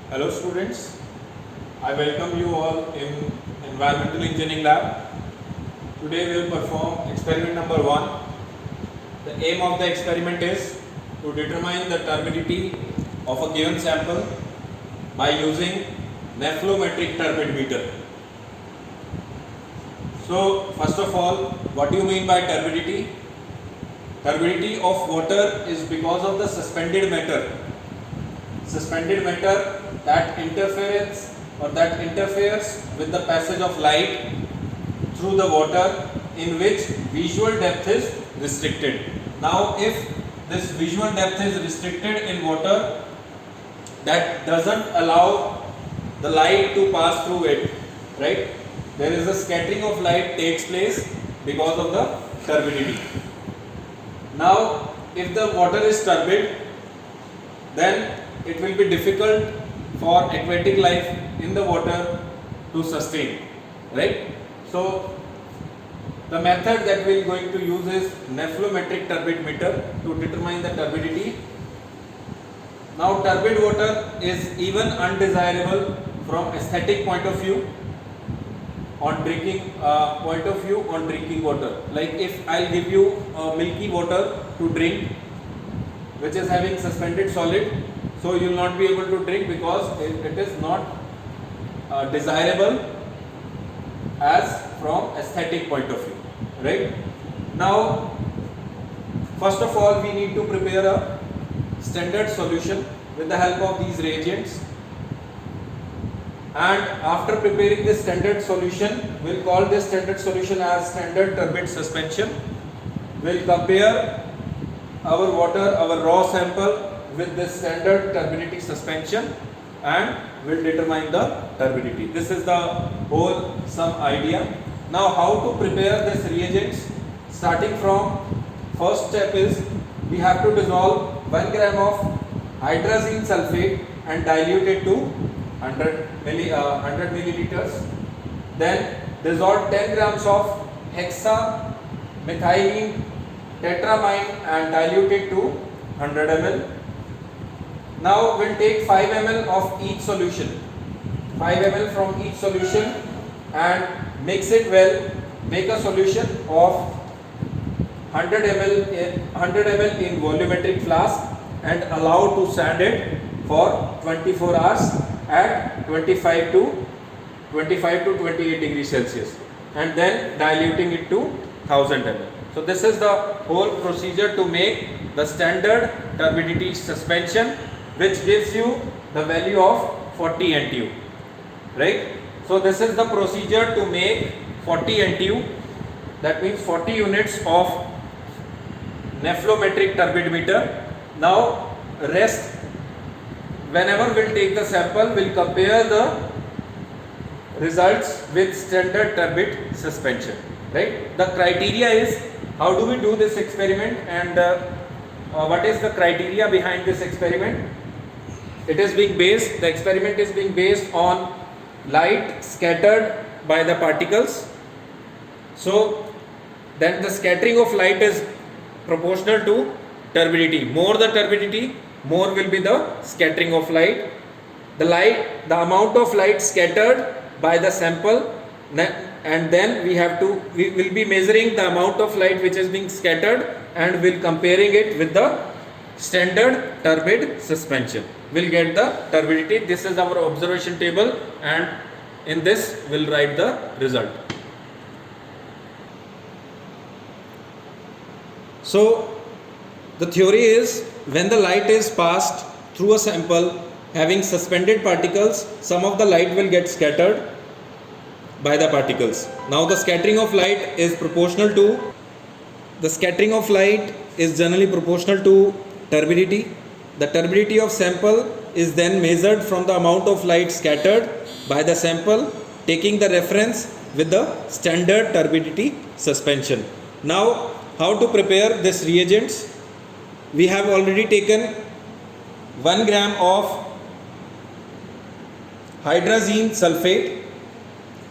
Hello students, I welcome you all in Environmental Engineering Lab. Today we will perform experiment number 1. The aim of the experiment is to determine the turbidity of a given sample by using nephelometric turbid meter. So first of all, what do you mean by turbidity? Turbidity of water is because of the suspended matter that interferes with the passage of light through the water, in which visual depth is restricted. Now if this visual depth is restricted in water, that doesn't allow the light to pass through it, right? There is a scattering of light takes place because of the turbidity. Now if the water is turbid, then it will be difficult for aquatic life in the water to sustain, right? So the method that we are going to use is nephelometric turbid meter to determine the turbidity. Now turbid water is even undesirable from aesthetic point of view on drinking water. Like if I'll give you milky water to drink which is having suspended solid, so you will not be able to drink because it is not desirable as from aesthetic point of view, right? Now first of all we need to prepare a standard solution with the help of these reagents, and after preparing this standard solution, we'll call this standard solution as standard turbid suspension. We'll compare our raw sample with this standard turbidity suspension and will determine the turbidity. This is the whole some idea. Now how to prepare this reagents? Starting from first step is we have to dissolve 1 gram of hydrazine sulfate and dilute it to 100 milliliters. Then dissolve 10 grams of hexamethylene tetramine and dilute it to 100 ml. Now we'll take 5 ml of each solution, 5 ml from each solution, and mix it well. Make a solution of 100 ml in volumetric flask and allow to stand it for 24 hours at 25 to 28 degrees Celsius, and then diluting it to 1000 ml. So this is the whole procedure to make the standard turbidity suspension, which gives you the value of 40 NTU, right? So this is the procedure to make 40 NTU, that means 40 units of nephelometric turbid meter. Now rest, whenever we'll take the sample, we'll compare the results with standard turbid suspension, right? The criteria is, how do we do this experiment, and what is the criteria behind this experiment? The experiment is being based on light scattered by the particles. So then the scattering of light is proportional to turbidity. More the turbidity, more will be the scattering of light. The amount of light scattered by the sample, and then we will be measuring the amount of light which is being scattered and will comparing it with the standard turbid suspension. We'll get the turbidity. This is our observation table, and in this we'll write the result. So the theory is, when the light is passed through a sample having suspended particles, some of the light will get scattered by the particles. Now the scattering of light is generally proportional to turbidity. The turbidity of sample is then measured from the amount of light scattered by the sample, taking the reference with the standard turbidity suspension. Now how to prepare this reagents? We have already taken 1 gram of hydrazine sulfate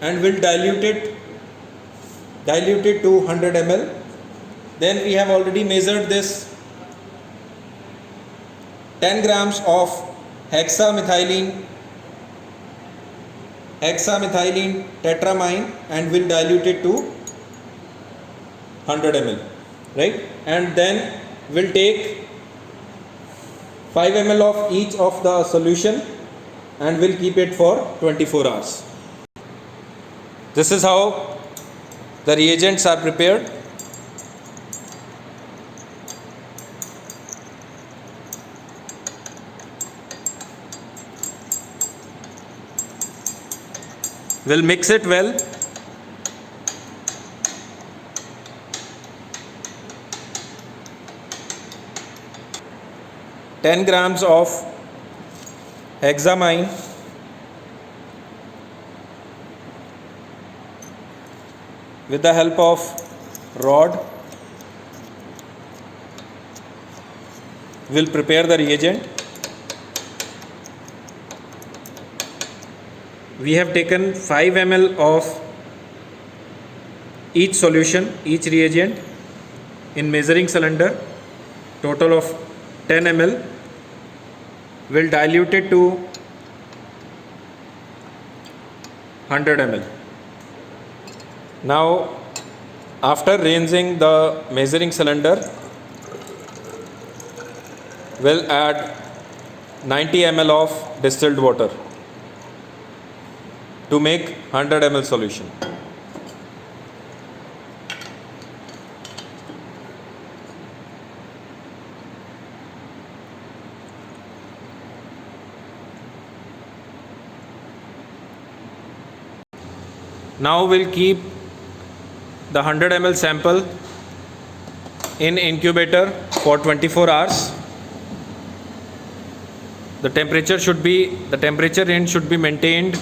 and will dilute it to 100 ml. Then we have already measured this 10 grams of hexamethylene hexamethylene tetramine and will dilute it to 100 ml, right? And then we'll take 5 ml of each of the solution and we'll keep it for 24 hours. This is how the reagents are prepared. We'll mix it well. Ten grams of hexamine, with the help of rod we'll prepare the reagent. We have taken 5 ml of each solution, each reagent in measuring cylinder, total of 10 ml. We'll dilute it to 100 ml. Now, after rinsing the measuring cylinder, we'll add 90 ml of distilled water to make 100 ml solution. Now we'll keep the 100 ml sample in incubator for 24 hours. The temperature range should be maintained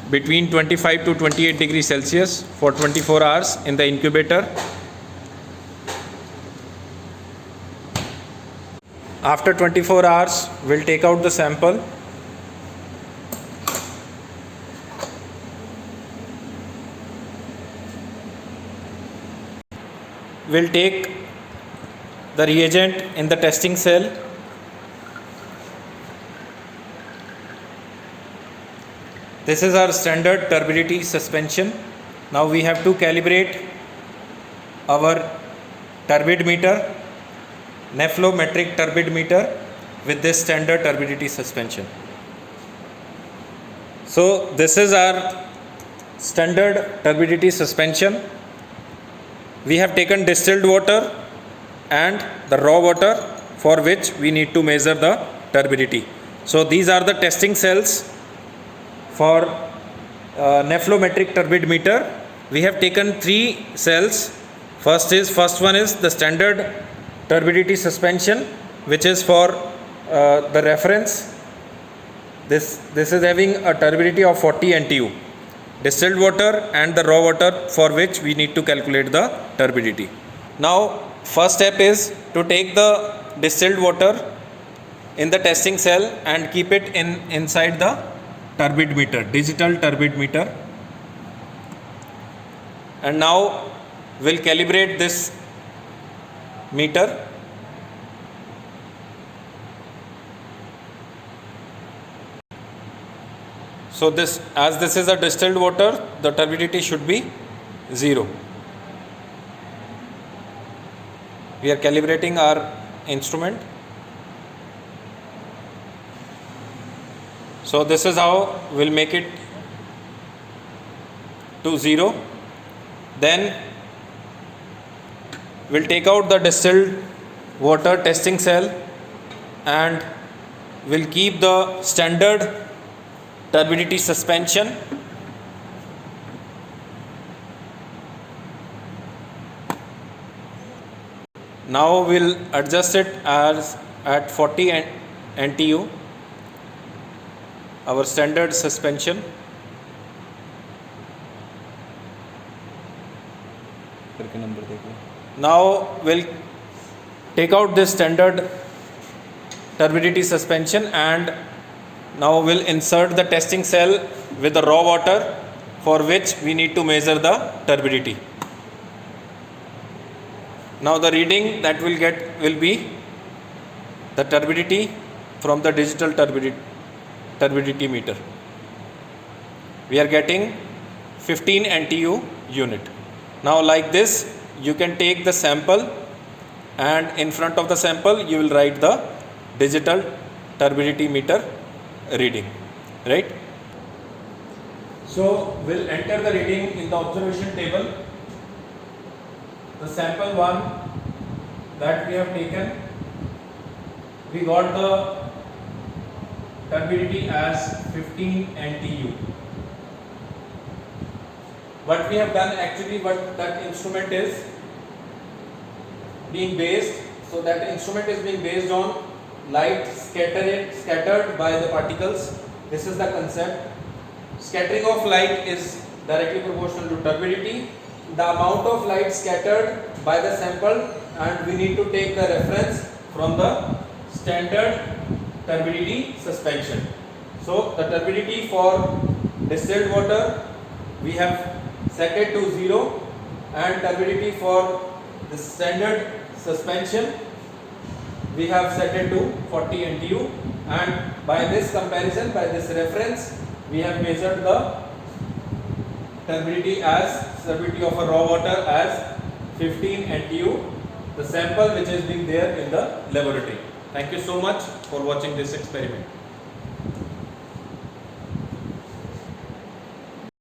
between 25 to 28 degrees Celsius for 24 hours in the incubator. After 24 hours, we'll take out the sample. We'll take the reagent in the testing cell. This is our standard turbidity suspension. Now we have to calibrate our turbid meter, nephelometric turbid meter, with this standard turbidity suspension. So this is our standard turbidity suspension. We have taken distilled water and the raw water for which we need to measure the turbidity. So these are the testing cells for nephelometric turbid meter. We have taken 3 cells. First one is the standard turbidity suspension, which is for the reference. This is having a turbidity of 40 NTU. Distilled water and the raw water for which we need to calculate the turbidity. Now first step is to take the distilled water in the testing cell and keep it inside the turbid meter, digital turbid meter. And now we'll calibrate this meter. So this is a distilled water, the turbidity should be 0. We are calibrating our instrument. So this is how we'll make it to 0. Then we'll take out the distilled water testing cell and we'll keep the standard turbidity suspension. Now we'll adjust it as at 40 NTU, our standard suspension. Now we'll take out this standard turbidity suspension and now we'll insert the testing cell with the raw water for which we need to measure the turbidity. Now the reading that we'll get will be the turbidity from the digital turbidity meter. we are getting 15 NTU unit. Now like this, you can take the sample and in front of the sample you will write the digital turbidity meter reading, right? So we'll enter the reading in the observation table. The sample 1 that we have taken, we got the turbidity as 15 NTU. What we have done actually, what that instrument is being based, so that instrument is being based on light scattered by the particles. This is the concept. Scattering of light is directly proportional to turbidity. The amount of light scattered by the sample, and we need to take the reference from the standard turbidity suspension. So the turbidity for distilled water we have set it to 0, and turbidity for the standard suspension we have set it to 40 NTU, and by this comparison, by this reference, we have measured the turbidity of a raw water as 15 NTU, the sample which is being there in the laboratory. Thank you so much for watching this experiment.